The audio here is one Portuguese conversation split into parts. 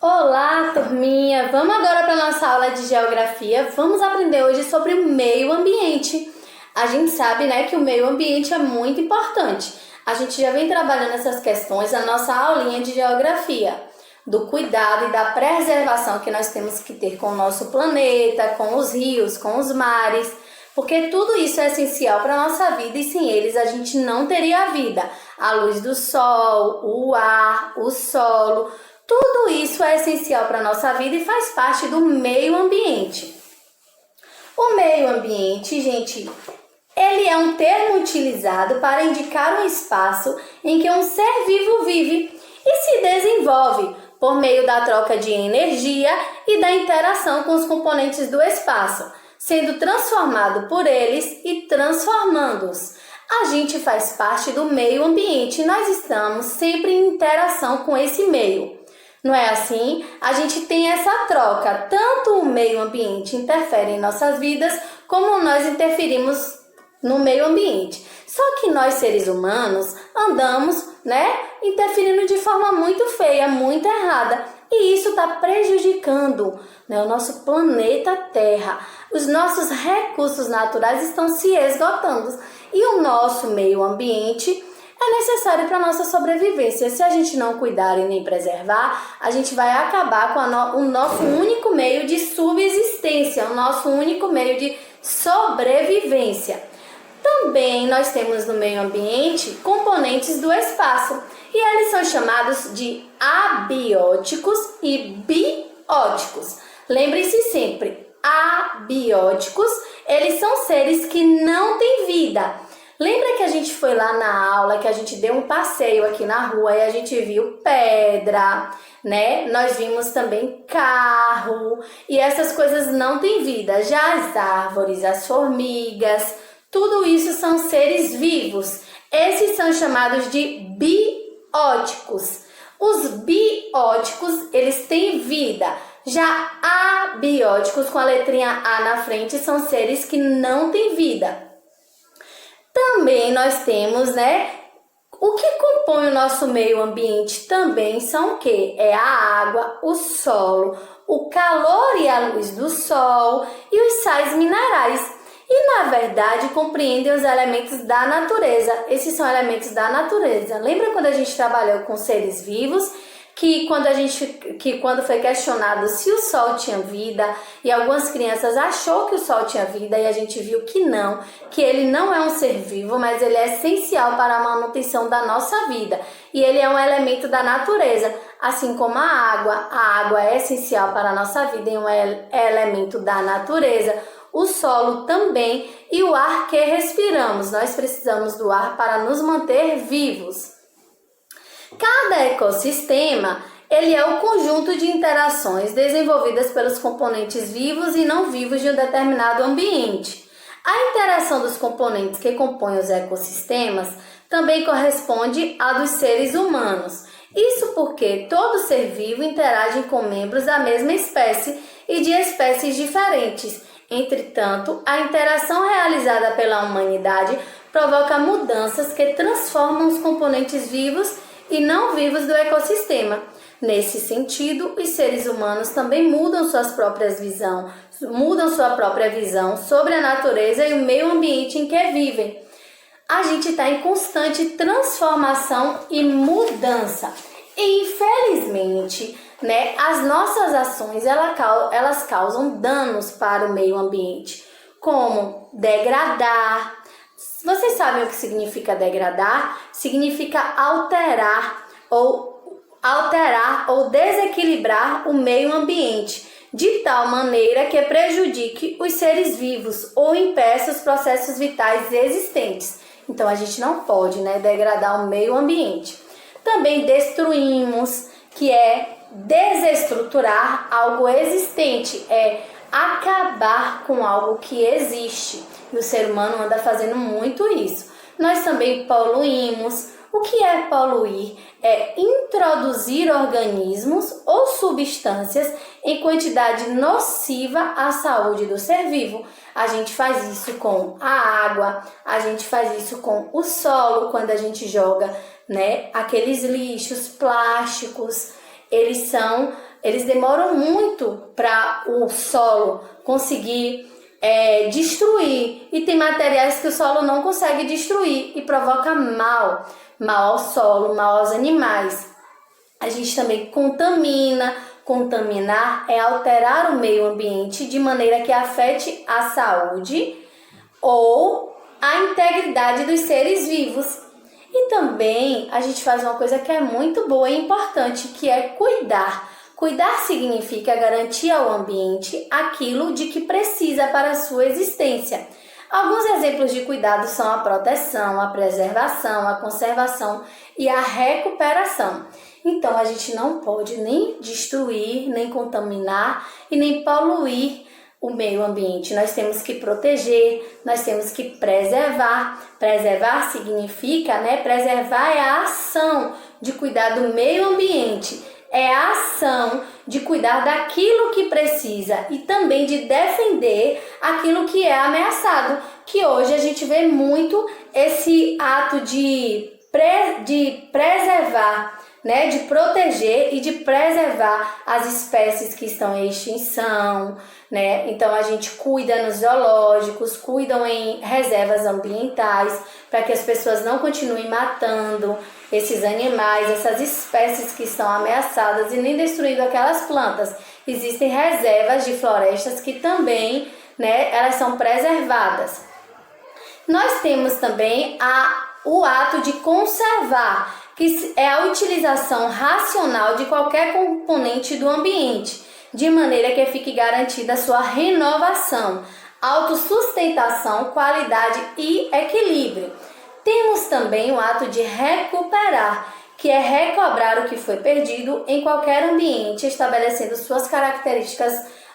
Olá, turminha! Vamos agora para a nossa aula de geografia. Vamos aprender hoje sobre o meio ambiente. A gente sabe, né, que o meio ambiente é muito importante. A gente já vem trabalhando essas questões na nossa aulinha de geografia, do cuidado e da preservação que nós temos que ter com o nosso planeta, com os rios, com os mares, porque tudo isso é essencial para a nossa vida e sem eles a gente não teria vida. A luz do sol, o ar, o solo, tudo isso é essencial para a nossa vida e faz parte do meio ambiente. O meio ambiente, gente, ele é um termo utilizado para indicar um espaço em que um ser vivo vive e se desenvolve por meio da troca de energia e da interação com os componentes do espaço, sendo transformado por eles e transformando-os. A gente faz parte do meio ambiente e nós estamos sempre em interação com esse meio. Não é assim? A gente tem essa troca, tanto o meio ambiente interfere em nossas vidas, como nós interferimos no meio ambiente. Só que nós, seres humanos, andamos, interferindo de forma muito feia, muito errada. E isso está prejudicando, o nosso planeta Terra. Os nossos recursos naturais estão se esgotando. E o nosso meio ambiente é necessário para a nossa sobrevivência. Se a gente não cuidar e nem preservar, a gente vai acabar com o nosso único meio de subsistência, o nosso único meio de sobrevivência. Também nós temos no meio ambiente componentes do espaço e eles são chamados de abióticos e bióticos. Lembre-se sempre, abióticos, eles são seres que não têm vida. Lembra que a gente foi lá na aula, que a gente deu um passeio aqui na rua e a gente viu pedra, Nós vimos também carro e essas coisas não têm vida. Já as árvores, as formigas, tudo isso são seres vivos. Esses são chamados de bióticos. Os bióticos, eles têm vida. Já abióticos, com a letrinha A na frente, são seres que não têm vida. Também nós temos, o que compõe o nosso meio ambiente também são o quê? É a água, o solo, o calor e a luz do sol e os sais minerais. E, na verdade, compreendem os elementos da natureza. Esses são elementos da natureza. Lembra quando a gente trabalhou com seres vivos? Que quando foi questionado se o sol tinha vida e algumas crianças achou que o sol tinha vida e a gente viu que não, que ele não é um ser vivo, mas ele é essencial para a manutenção da nossa vida e ele é um elemento da natureza, assim como a água é essencial para a nossa vida e é elemento da natureza, o solo também e o ar que respiramos, nós precisamos do ar para nos manter vivos. Cada ecossistema, ele é o conjunto de interações desenvolvidas pelos componentes vivos e não vivos de um determinado ambiente. A interação dos componentes que compõem os ecossistemas também corresponde à dos seres humanos. Isso porque todo ser vivo interage com membros da mesma espécie e de espécies diferentes. Entretanto, a interação realizada pela humanidade provoca mudanças que transformam os componentes vivos e não vivos do ecossistema. Nesse sentido, os seres humanos também mudam sua própria visão sobre a natureza e o meio ambiente em que vivem. A gente está em constante transformação e mudança. E, infelizmente, as nossas ações elas causam danos para o meio ambiente, como degradar. Vocês sabem o que significa degradar? Significa alterar ou desequilibrar o meio ambiente, de tal maneira que prejudique os seres vivos ou impeça os processos vitais existentes. Então, a gente não pode, degradar o meio ambiente. Também destruímos, que é desestruturar algo existente, é acabar com algo que existe. E o ser humano anda fazendo muito isso. Nós também poluímos. O que é poluir? É introduzir organismos ou substâncias em quantidade nociva à saúde do ser vivo. A gente faz isso com a água, a gente faz isso com o solo, quando a gente joga, aqueles lixos plásticos. Eles são eles demoram muito para o solo conseguir destruir, e tem materiais que o solo não consegue destruir e provoca mal ao solo, mal aos animais. A gente também contamina. Contaminar é alterar o meio ambiente de maneira que afete a saúde ou a integridade dos seres vivos. E também a gente faz uma coisa que é muito boa e importante, que é cuidar. Cuidar significa garantir ao ambiente aquilo de que precisa para a sua existência. Alguns exemplos de cuidado são a proteção, a preservação, a conservação e a recuperação. Então, a gente não pode nem destruir, nem contaminar e nem poluir o meio ambiente. Nós temos que proteger, nós temos que preservar. Preservar significa, preservar é a ação de cuidar do meio ambiente. É a ação de cuidar daquilo que precisa e também de defender aquilo que é ameaçado, que hoje a gente vê muito esse ato de preservar, de proteger e de preservar as espécies que estão em extinção, Então a gente cuida nos zoológicos, cuidam em reservas ambientais para que as pessoas não continuem matando esses animais, essas espécies que estão ameaçadas e nem destruindo aquelas plantas. Existem reservas de florestas que também, elas são preservadas. Nós temos também o ato de conservar, que é a utilização racional de qualquer componente do ambiente, de maneira que fique garantida a sua renovação, autossustentação, qualidade e equilíbrio. Temos também o ato de recuperar, que é recobrar o que foi perdido em qualquer ambiente, estabelecendo suas características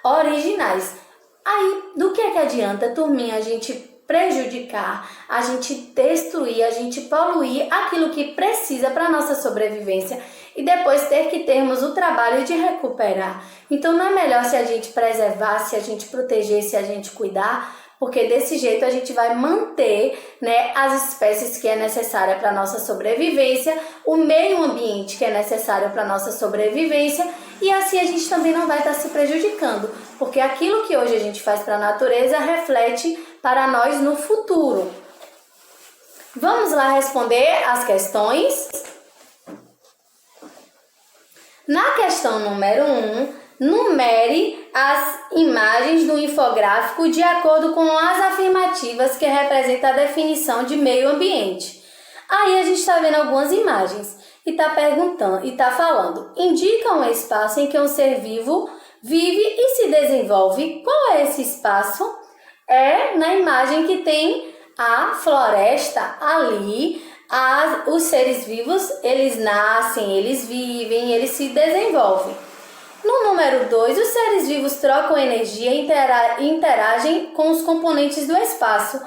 originais. Aí, do que adianta, turminha, a gente prejudicar, a gente destruir, a gente poluir aquilo que precisa para a nossa sobrevivência e depois termos o trabalho de recuperar? Então não é melhor se a gente preservar, se a gente proteger, se a gente cuidar, porque desse jeito a gente vai manter, as espécies que é necessária para a nossa sobrevivência, o meio ambiente que é necessário para a nossa sobrevivência, e assim a gente também não vai estar se prejudicando, porque aquilo que hoje a gente faz para a natureza reflete para nós no futuro. Vamos lá responder as questões? Na questão número 1, numere as imagens do infográfico de acordo com as afirmativas que representam a definição de meio ambiente. Aí a gente está vendo algumas imagens e está perguntando, e está falando, indica um espaço em que um ser vivo vive e se desenvolve. Qual é esse espaço? É na imagem que tem a floresta ali. Os seres vivos, eles nascem, eles vivem, eles se desenvolvem. No número 2, os seres vivos trocam energia e interagem com os componentes do espaço.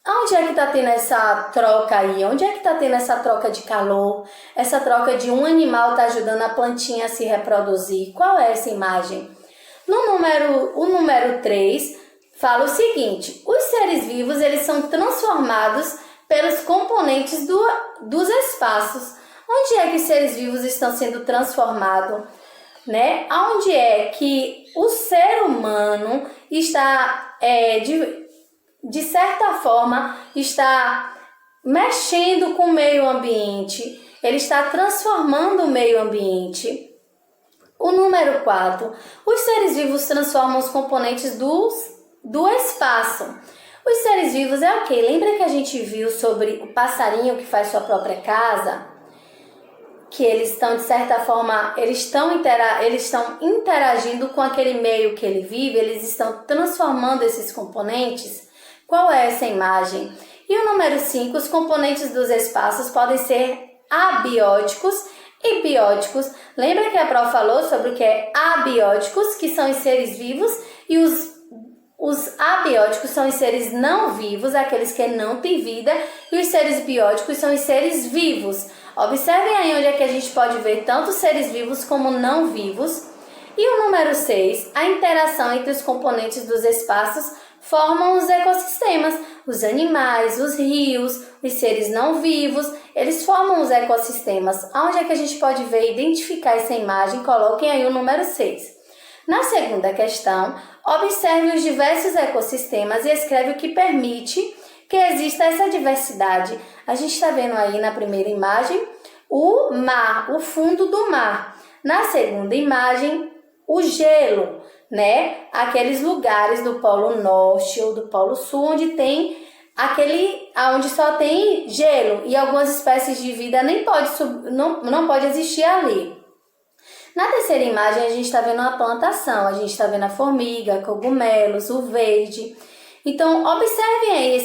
Onde é que está tendo essa troca aí? Onde é que está tendo essa troca de calor? Essa troca de um animal está ajudando a plantinha a se reproduzir? Qual é essa imagem? O número 3 fala o seguinte: os seres vivos, eles são transformados pelos componentes dos espaços. Onde é que os seres vivos estão sendo transformados? Onde é que o ser humano está, de certa forma, está mexendo com o meio ambiente, ele está transformando o meio ambiente. O número 4, os seres vivos transformam os componentes do espaço. Os seres vivos é o quê? Lembra que a gente viu sobre o passarinho que faz sua própria casa? Que eles estão, de certa forma, eles estão interagindo com aquele meio que ele vive, eles estão transformando esses componentes. Qual é essa imagem? E o número 5, os componentes dos espaços podem ser abióticos e bióticos. Lembra que a Pro falou sobre o que é abióticos, que são os seres vivos, e os abióticos são os seres não vivos, aqueles que não têm vida, e os seres bióticos são os seres vivos. Observem aí onde é que a gente pode ver tanto seres vivos como não vivos. E o número 6, a interação entre os componentes dos espaços formam os ecossistemas. Os animais, os rios, os seres não vivos, eles formam os ecossistemas. Onde é que a gente pode ver e identificar essa imagem? Coloquem aí o número 6. Na segunda questão, observe os diversos ecossistemas e escreve o que permite que exista essa diversidade. A gente está vendo aí na primeira imagem o mar, o fundo do mar. Na segunda imagem, o gelo, né? Aqueles lugares do Polo Norte ou do Polo Sul onde tem onde só tem gelo e algumas espécies de vida não pode existir ali. Na terceira imagem, a gente está vendo uma plantação, a gente está vendo a formiga, cogumelos, o verde. Então, observem aí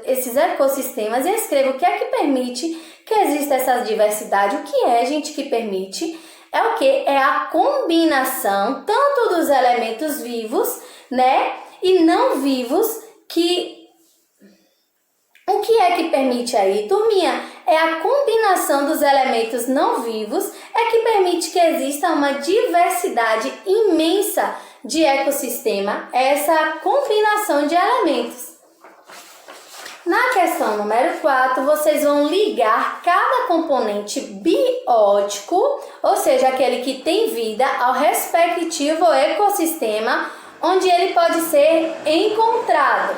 esses ecossistemas e escreva o que é que permite que exista essa diversidade. O que é, gente, que permite? É o que? É a combinação tanto dos elementos vivos, né, e não vivos O que é que permite aí, turminha? É a combinação dos elementos não vivos que permite que exista uma diversidade imensa de ecossistema, essa combinação de elementos. Na questão número 4, vocês vão ligar cada componente biótico, ou seja, aquele que tem vida, ao respectivo ecossistema onde ele pode ser encontrado.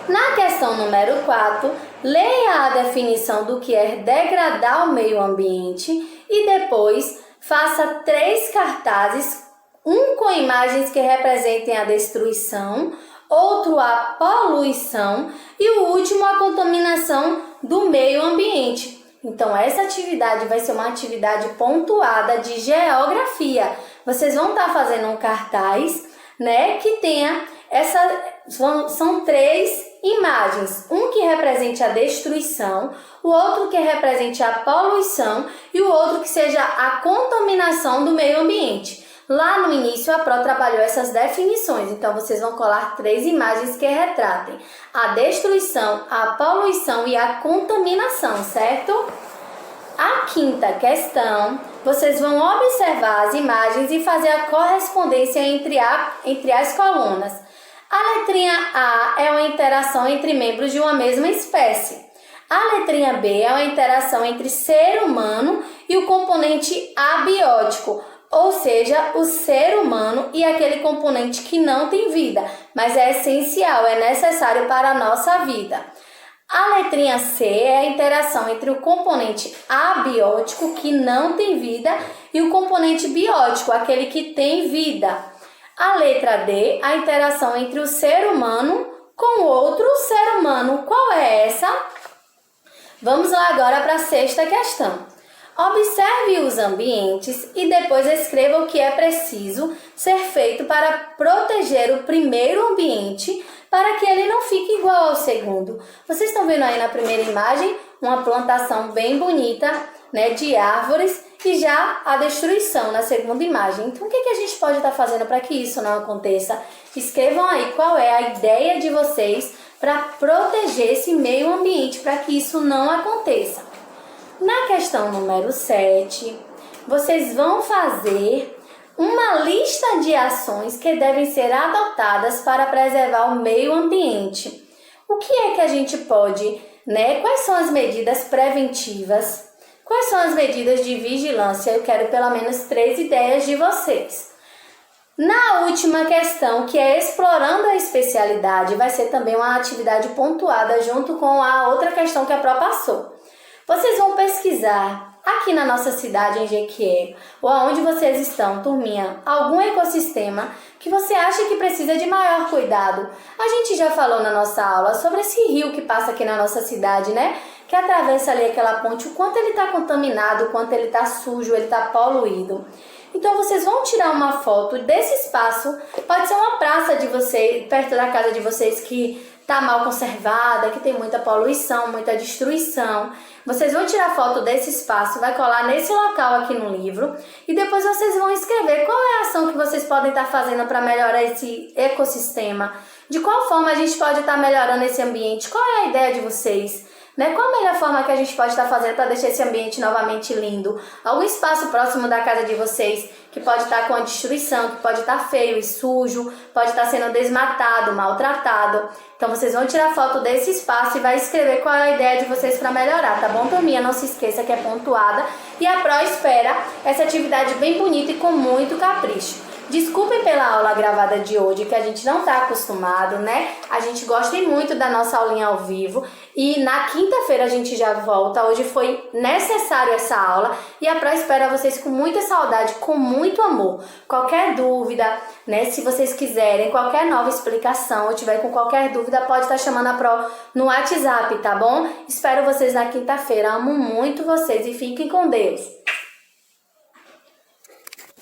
Na questão número 4, leia a definição do que é degradar o meio ambiente e depois faça 3 cartazes, um com imagens que representem a destruição, outro a poluição e o último a contaminação do meio ambiente. Então, essa atividade vai ser uma atividade pontuada de geografia. Vocês vão estar fazendo um cartaz, né, que tenha são 3 imagens, um que represente a destruição, o outro que represente a poluição e o outro que seja a contaminação do meio ambiente. Lá no início a Pro trabalhou essas definições, então vocês vão colar 3 imagens que retratem a destruição, a poluição e a contaminação, certo? A quinta questão, vocês vão observar as imagens e fazer a correspondência entre as colunas. A letrinha A é uma interação entre membros de uma mesma espécie. A letrinha B é uma interação entre ser humano e o componente abiótico, ou seja, o ser humano e aquele componente que não tem vida, mas é essencial, é necessário para a nossa vida. A letrinha C é a interação entre o componente abiótico, que não tem vida, e o componente biótico, aquele que tem vida. A letra D, a interação entre o ser humano com outro ser humano. Qual é essa? Vamos lá agora para a sexta questão. Observe os ambientes e depois escreva o que é preciso ser feito para proteger o primeiro ambiente para que ele não fique igual ao segundo. Vocês estão vendo aí na primeira imagem uma plantação bem bonita, né, de árvores e já a destruição na segunda imagem. Então, o que a gente pode estar fazendo para que isso não aconteça? Escrevam aí qual é a ideia de vocês para proteger esse meio ambiente, para que isso não aconteça. Na questão número 7, vocês vão fazer uma lista de ações que devem ser adotadas para preservar o meio ambiente. O que é que a gente pode, né? Quais são as medidas preventivas? Quais são as medidas de vigilância? Eu quero pelo menos 3 ideias de vocês. Na última questão, que é explorando a especialidade, vai ser também uma atividade pontuada junto com a outra questão que a Pro passou. Vocês vão pesquisar aqui na nossa cidade, em Jequié, ou aonde vocês estão, turminha, algum ecossistema que você acha que precisa de maior cuidado. A gente já falou na nossa aula sobre esse rio que passa aqui na nossa cidade, né? Que atravessa ali aquela ponte, o quanto ele está contaminado, o quanto ele está sujo, ele está poluído. Então, vocês vão tirar uma foto desse espaço, pode ser uma praça de vocês, perto da casa de vocês que está mal conservada, que tem muita poluição, muita destruição. Vocês vão tirar foto desse espaço, vai colar nesse local aqui no livro e depois vocês vão escrever qual é a ação que vocês podem estar fazendo para melhorar esse ecossistema, de qual forma a gente pode estar melhorando esse ambiente, qual é a ideia de vocês, né? Qual a melhor forma que a gente pode estar fazendo para deixar esse ambiente novamente lindo? Algum espaço próximo da casa de vocês que pode estar com a destruição, que pode estar feio e sujo, pode estar sendo desmatado, maltratado. Então vocês vão tirar foto desse espaço e vai escrever qual é a ideia de vocês para melhorar, tá bom, turminha? Não se esqueça que é pontuada. E a Pro espera essa atividade bem bonita e com muito capricho. Desculpem pela aula gravada de hoje, que a gente não está acostumado, né? A gente gosta muito da nossa aulinha ao vivo e na quinta-feira a gente já volta. Hoje foi necessário essa aula e a Pro espera vocês com muita saudade, com muito amor. Qualquer dúvida, né? Se vocês quiserem, qualquer nova explicação ou tiver com qualquer dúvida, pode estar chamando a Pro no WhatsApp, tá bom? Espero vocês na quinta-feira. Amo muito vocês e fiquem com Deus.